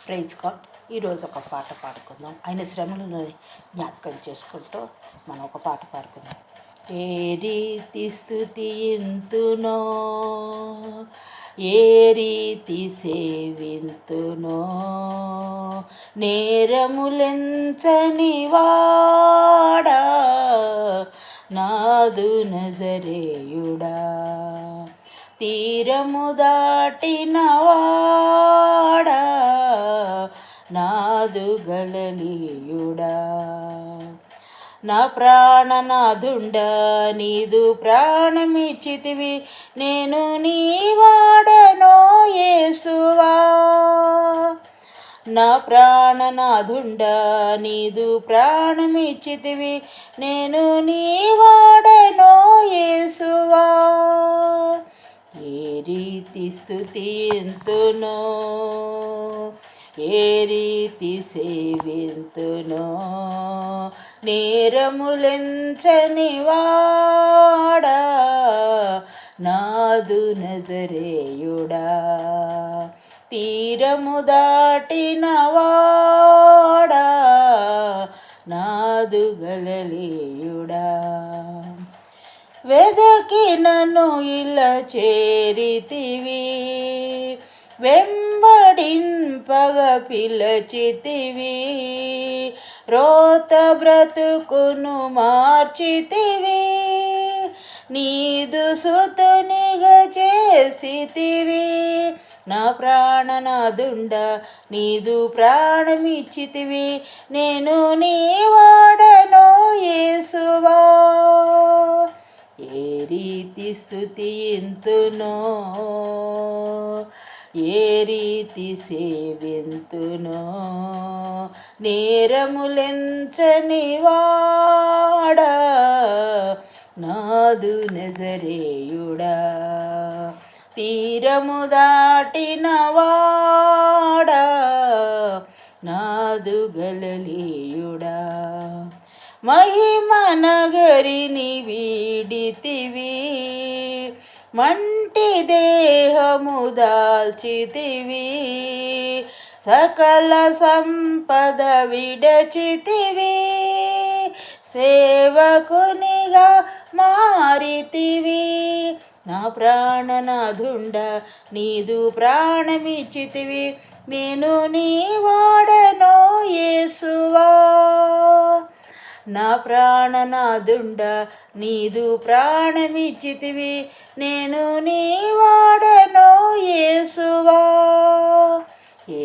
Praise God. ఈరోజు ఒక పాట పాడుకుందాం. ఆయన శ్రమలను జ్ఞాపకం చేసుకుంటూ మనం ఒక పాట పాడుకుందాం. ఏ రీతి స్తుతింతునో, ఏ రీతి సేవింతునో, నేరములెంచని వాడా నాదు నజరేయుడా, తీరము దాటిన వాడా నాదు గలలీయుడా, నా ప్రాణనాథుండ నీదు ప్రాణమిచ్చితివి, నేను నీ వాడనో యేసువా. నా ప్రాణనాథుండ నీదు ప్రాణమిచ్చితివి, నేను నీ వాడనో యేసువా. ఏ రీతి స్తుతింతునో, ఏ రీతి సేవింతునో, నేరములెంచని వాడా నాదు నజరేయుడా, తీరము దాటిన వాడా నాదు గలలీయుడా. వెదకి నన్ను ఇలా చేరితివి, వెంబడింపగ పిలచితివి, రోత బ్రతుకును మార్చితివి, నీదు సుతునిగా చేసితివి. నా ప్రాణనాథుండ నీదు ప్రాణమిచ్చితివి, నేను నీ వాడనో యేసువా. ఏ రీతి స్తుతింతునో, ఏ రీతి సేవింతునో, నేరములెంచని వాడా నాదు నజరేయుడా, తీరము దాటిన వాడా నాదు గలలీయుడా. మహిమ నగరిని వీడితివి, మంటి దేహము దాల్చితివి, సకల సంపద విడచితివి, సేవకునిగా మారితివి. నా ప్రాణనాథుండ నీదు ప్రాణమిచ్చితివి, నేను నీ వాడనో యేసువా. నా ప్రాణనాథుండ నీదు ప్రాణమిచ్చితివి, నేను నీ వాడనో యేసువా. ఏ